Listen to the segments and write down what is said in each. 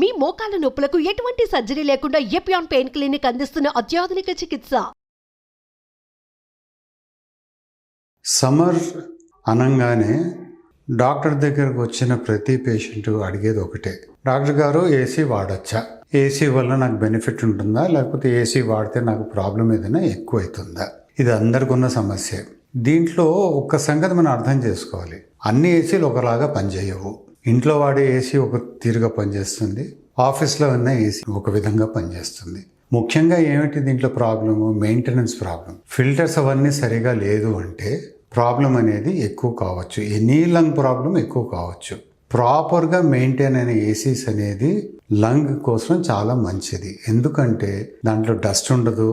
మీ మోకాల నొప్పులకు ఎటువంటి సర్జరీ లేకుండా ఎపియాన్ పెయిన్ క్లినిక్ అందిస్తున్న అత్యాధునిక చికిత్స. సమ్మర్ అనగానే డాక్టర్ దగ్గరకు వచ్చిన ప్రతి పేషెంట్ అడిగేది ఒకటే, డాక్టర్ గారు ఏసీ వాడచ్చా? ఏసీ వల్ల నాకు బెనిఫిట్ ఉంటుందా, లేకపోతే ఏసీ వాడితే నాకు ప్రాబ్లం ఏదైనా ఎక్కువ అవుతుందా? ఇది అందరికి ఉన్న సమస్య. దీంట్లో ఒక్క సంగతి మనం అర్థం చేసుకోవాలి, అన్ని ఏసీలు ఒకలాగా పనిచేయవు. ఇంట్లో వాడే ఏసీ ఒక తీరుగా పనిచేస్తుంది, ఆఫీస్లో ఉన్న ఏసీ ఒక విధంగా పనిచేస్తుంది. ముఖ్యంగా ఏమిటి దీంట్లో ప్రాబ్లము? Maintenance problem. ఫిల్టర్స్ అవన్నీ సరిగా లేదు అంటే ప్రాబ్లం అనేది ఎక్కువ కావచ్చు, ఎనీ లంగ్ ప్రాబ్లం ఎక్కువ కావచ్చు. ప్రాపర్గా మెయింటైన్ అయిన ఏసీస్ అనేది లంగ్ కోసం చాలా మంచిది. ఎందుకంటే దాంట్లో డస్ట్ ఉండదు,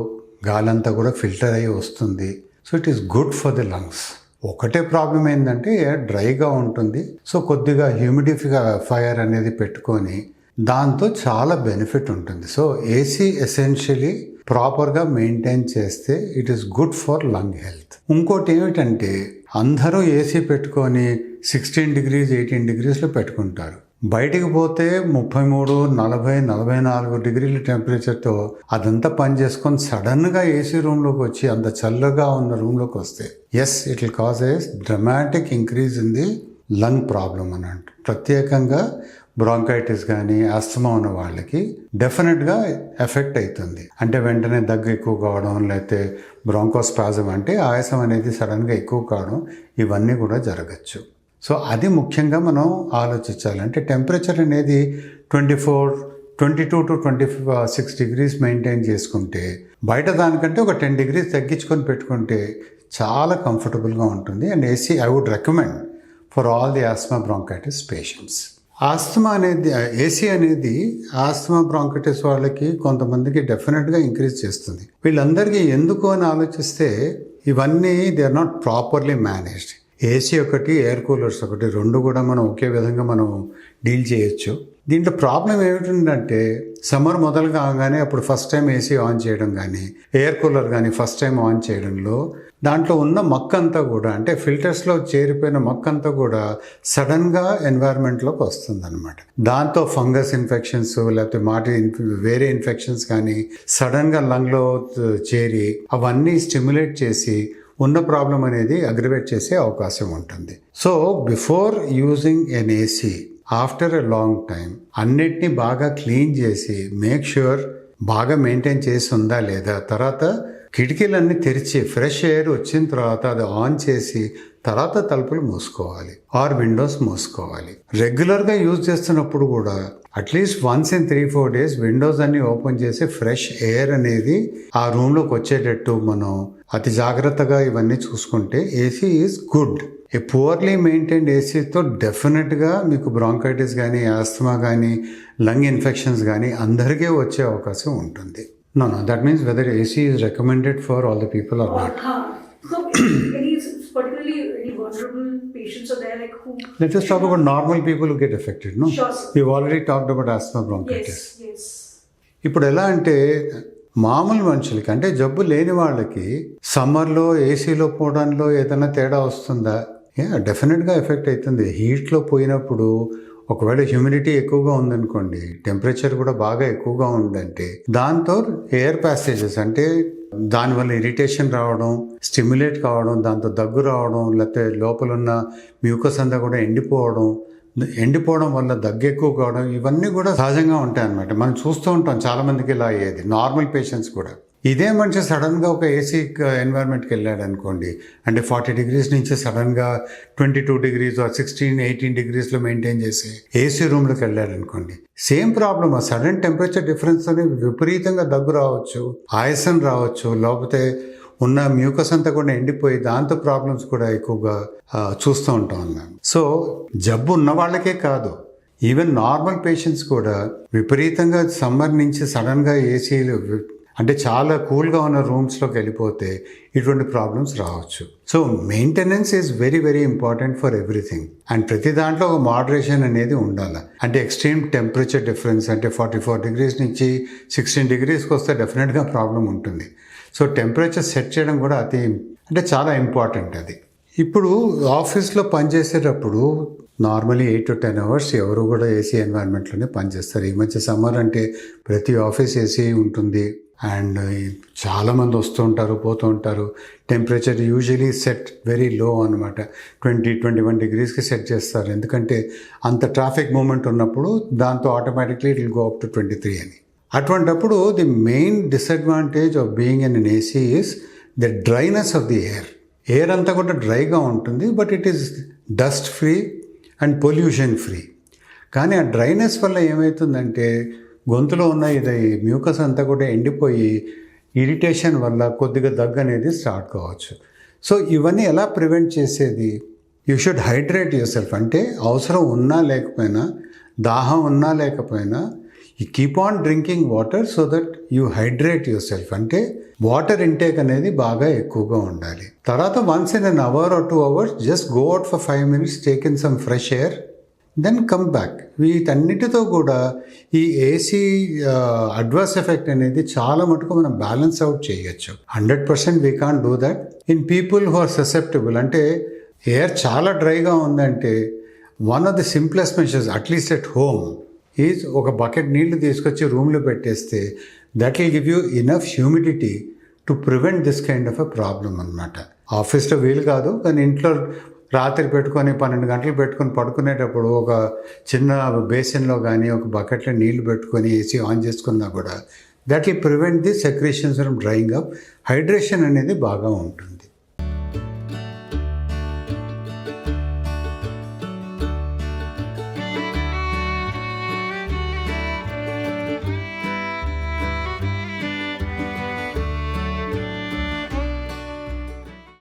గాలంతా కూడా ఫిల్టర్ అయ్యి వస్తుంది. So it is good for the lungs. ఒకటే ప్రాబ్లం ఏంటంటే డ్రైగా ఉంటుంది. సో కొద్దిగా హ్యూమిడిఫైయర్ అనేది పెట్టుకొని దాంతో చాలా బెనిఫిట్ ఉంటుంది. సో ఏసీ ఎసెన్షియలీ ప్రాపర్గా మెయింటైన్ చేస్తే it is good for lung health. ఇంకోటి ఏమిటంటే అందరూ ఏసీ పెట్టుకొని 16 degrees 18 degreesలో పెట్టుకుంటారు. బయటికి పోతే 33, 40, 44 డిగ్రీల టెంపరేచర్తో అదంతా పని చేసుకొని సడన్గా ఏసీ రూమ్లోకి వచ్చి అంత చల్లగా ఉన్న రూమ్లోకి వస్తే yes it will cause a dramatic increase in the lung problem అని అంట. ప్రత్యేకంగా బ్రాంకైటిస్ కానీ ఆస్తమా ఉన్న వాళ్ళకి డెఫినెట్గా ఎఫెక్ట్ అవుతుంది. అంటే వెంటనే దగ్గు ఎక్కువ కావడం, లేకపోతే బ్రాంకోస్పాజం అంటే ఆయాసం అనేది సడన్గా ఎక్కువ కావడం, ఇవన్నీ కూడా జరగచ్చు. సో అది ముఖ్యంగా మనం ఆలోచించాలి. అంటే టెంపరేచర్ అనేది 22 to 26 degrees మెయింటైన్ చేసుకుంటే బయట దానికంటే ఒక 10 degrees తగ్గించుకొని పెట్టుకుంటే చాలా కంఫర్టబుల్గా ఉంటుంది. And AC I would recommend for all the asthma bronchitis patients. Asthma అనేది ఏసీ అనేది ఆస్తమా బ్రాంకైటిస్ వాళ్ళకి కొంతమందికి డెఫినెట్గా ఇంక్రీజ్ చేస్తుంది. వీళ్ళందరికీ ఎందుకు అని ఆలోచిస్తే ఇవన్నీ they are not properly managed. AC ఒకటి, ఎయిర్ కూలర్స్ ఒకటి, రెండు కూడా మనం ఒకే విధంగా మనం డీల్ చేయొచ్చు. దీంట్లో ప్రాబ్లం ఏమిటంటే సమ్మర్ మొదలు కాగానే అప్పుడు ఫస్ట్ టైం ఏసీ ఆన్ చేయడం కానీ ఎయిర్ కూలర్ కానీ ఫస్ట్ టైం ఆన్ చేయడంలో దాంట్లో ఉన్న మక్కంతా కూడా, అంటే ఫిల్టర్స్లో చేరిపోయిన మక్కంతా కూడా సడన్గా ఎన్వైర్న్మెంట్లోకి వస్తుంది అనమాట. దాంతో ఫంగస్ ఇన్ఫెక్షన్స్ లేకపోతే వేరే ఇన్ఫెక్షన్స్ కానీ సడన్గా లంగ్లో చేరి అవన్నీ స్టిమ్యులేట్ చేసి ఉన్న ప్రాబ్లం అనేది అగ్రివేట్ చేసే అవకాశం ఉంటుంది. So before using an AC after a long time అన్నిటినీ బాగా క్లీన్ చేసి మేక్ ష్యూర్ బాగా మెయింటైన్ చేసి ఉందా లేదా, తర్వాత కిటికీలన్నీ తెరిచి ఫ్రెష్ ఎయిర్ వచ్చిన తర్వాత అది ఆన్ చేసి తర్వాత తలుపులు మూసుకోవాలి ఆర్ విండోస్ మూసుకోవాలి. రెగ్యులర్గా యూజ్ చేస్తున్నప్పుడు కూడా at least once in 3-4 days windows అన్ని ఓపెన్ చేసి ఫ్రెష్ ఎయిర్ అనేది ఆ రూమ్లోకి వచ్చేటట్టు మనం అతి జాగ్రత్తగా ఇవన్నీ చూసుకుంటే AC is good. A poorly maintained ఏసీతో డెఫినెట్గా మీకు బ్రాంకైటిస్ కానీ ఆస్తమా కానీ లంగ్ ఇన్ఫెక్షన్స్ కానీ అందరికీ వచ్చే అవకాశం ఉంటుంది. No, that means whether AC is recommended for all the people or not. So, particularly any vulnerable patients are there, like who? Let us talk about normal people who get affected, no? Sure, sir. We've already talked about asthma bronchitis. Yes. ఇప్పుడు ఎలా అంటే మామూలు మనుషులకి, అంటే జబ్బు లేని వాళ్ళకి సమ్మర్లో ఏసీలో పోవడంలో ఏదైనా తేడా వస్తుందా? డెఫినెట్గా ఎఫెక్ట్ అవుతుంది. హీట్లో పోయినప్పుడు ఒకవేళ హ్యూమిడిటీ ఎక్కువగా ఉందనుకోండి, టెంపరేచర్ కూడా బాగా ఎక్కువగా ఉందంటే దాంతో ఎయిర్ ప్యాసేజెస్ అంటే దానివల్ల ఇరిటేషన్ రావడం, స్టిమ్యులేట్ కావడం, దాంతో దగ్గు రావడం, లేకపోతే లోపల ఉన్న మ్యూకస్ అంతా కూడా ఎండిపోవడం వల్ల దగ్గు ఎక్కువ కావడం, ఇవన్నీ కూడా సహజంగా ఉంటాయి అన్నమాట. మనం చూస్తూ ఉంటాం చాలామందికి ఇలా అయ్యేది, నార్మల్ పేషెంట్స్ కూడా. ఇదే మనిషి సడన్గా ఒక ఏసీ ఎన్వైర్న్మెంట్కి వెళ్ళాడు అనుకోండి, అంటే 40 degrees నుంచి సడన్గా 22 degrees 16-18 degreesలో మెయింటైన్ చేసి ఏసీ రూమ్లోకి వెళ్ళాడు అనుకోండి, సేమ్ ప్రాబ్లమ్. ఆ సడన్ టెంపరేచర్ డిఫరెన్స్ అని విపరీతంగా దగ్గు రావచ్చు, ఆయాసం రావచ్చు, లేకపోతే ఉన్న మ్యూకస్ అంతా కూడా ఎండిపోయి దాంతో ప్రాబ్లమ్స్ కూడా ఎక్కువగా చూస్తూ ఉంటాం అన్నాం. సో జబ్బు ఉన్న వాళ్ళకే కాదు, ఈవెన్ నార్మల్ పేషెంట్స్ కూడా విపరీతంగా సమ్మర్ నుంచి సడన్గా ఏసీలు అంటే చాలా కూల్గా ఉన్న రూమ్స్లోకి వెళ్ళిపోతే ఇటువంటి ప్రాబ్లమ్స్ రావచ్చు. So maintenance is very very important for everything. And ప్రతి దాంట్లో ఒక మోడరేషన్ అనేది ఉండాలి. అంటే ఎక్స్ట్రీమ్ టెంపరేచర్ డిఫరెన్స్ అంటే 44 degrees నుంచి 16 degreesకి వస్తే డెఫినెట్గా ప్రాబ్లం ఉంటుంది. సో టెంపరేచర్ సెట్ చేయడం కూడా చాలా ఇంపార్టెంట్ అది. ఇప్పుడు ఆఫీస్లో పనిచేసేటప్పుడు నార్మలీ 8 to 10 అవర్స్ ఎవరు కూడా ఏసీ ఎన్వైరన్మెంట్లోనే పనిచేస్తారు. ఈ మధ్య సమ్మర్ అంటే ప్రతి ఆఫీస్ ఏసీ ఉంటుంది అండ్ చాలామంది వస్తూ ఉంటారు, పోతూ ఉంటారు. Temperature usually set very low అనమాట. 20-21 degreesకి సెట్ చేస్తారు. ఎందుకంటే అంత ట్రాఫిక్ మూమెంట్ ఉన్నప్పుడు దాంతో automatically it will go up to 23 అని. అటువంటప్పుడు the main disadvantage of being in an AC is the dryness of the air. Air అంతా కూడా డ్రైగా ఉంటుంది, but it is dust free and pollution free. కానీ ఆ డ్రైనెస్ వల్ల ఏమవుతుందంటే గొంతులో ఉన్న ఇది మ్యూకస్ అంతా కూడా ఎండిపోయి ఇరిటేషన్ వల్ల కొద్దిగా దగ్గు అనేది స్టార్ట్ కావచ్చు. సో ఇవన్నీ ఎలా ప్రివెంట్ చేసేది? You should hydrate yourself. అంటే అవసరం ఉన్నా లేకపోయినా, దాహం ఉన్నా లేకపోయినా you keep on drinking water so that you hydrate yourself. అంటే వాటర్ ఇంటేక్ అనేది బాగా ఎక్కువగా ఉండాలి. తర్వాత once in an hour or 2 hours just go out for 5 minutes, take in some fresh air, then come back. వీటన్నిటితో కూడా ఈ AC adverse effect అనేది చాలా మటుకు మనం బ్యాలెన్స్ అవుట్ చేయొచ్చు. 100% we can't do that in people who are susceptible. అంటే air చాలా డ్రైగా ఉందంటే one of the simplest measures at least at home is ఒక బకెట్ నీళ్లు తీసుకొచ్చి రూమ్లో పెట్టేస్తే that will give you enough humidity to prevent this kind of a problem అనమాట. ఆఫీస్లో వీలు కాదు, కానీ ఇంట్లో రాత్రి పెట్టుకొని 12 గంటలు పెట్టుకొని పడుకునేటప్పుడు ఒక చిన్న బేసిన్లో కానీ ఒక బకెట్లో నీళ్లు పెట్టుకొని ఏసీ ఆన్ చేసుకున్నా కూడా that will prevent the secretions from drying up. Hydration అనేది బాగా ఉంటుంది.